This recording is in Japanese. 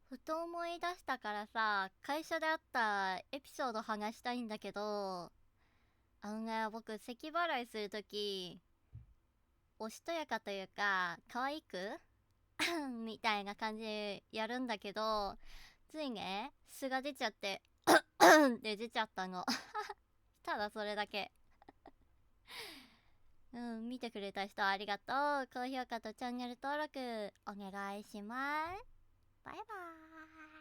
ふと思い出したからさ、会社であったエピソード話したいんだけど、僕、咳払いするとき、おしとやかというか、可愛くみたいな感じでやるんだけど、ついね、素が出ちゃって、で出ちゃったの。ただそれだけ。見てくれた人ありがとう。高評価とチャンネル登録、お願いします。バイバーイ。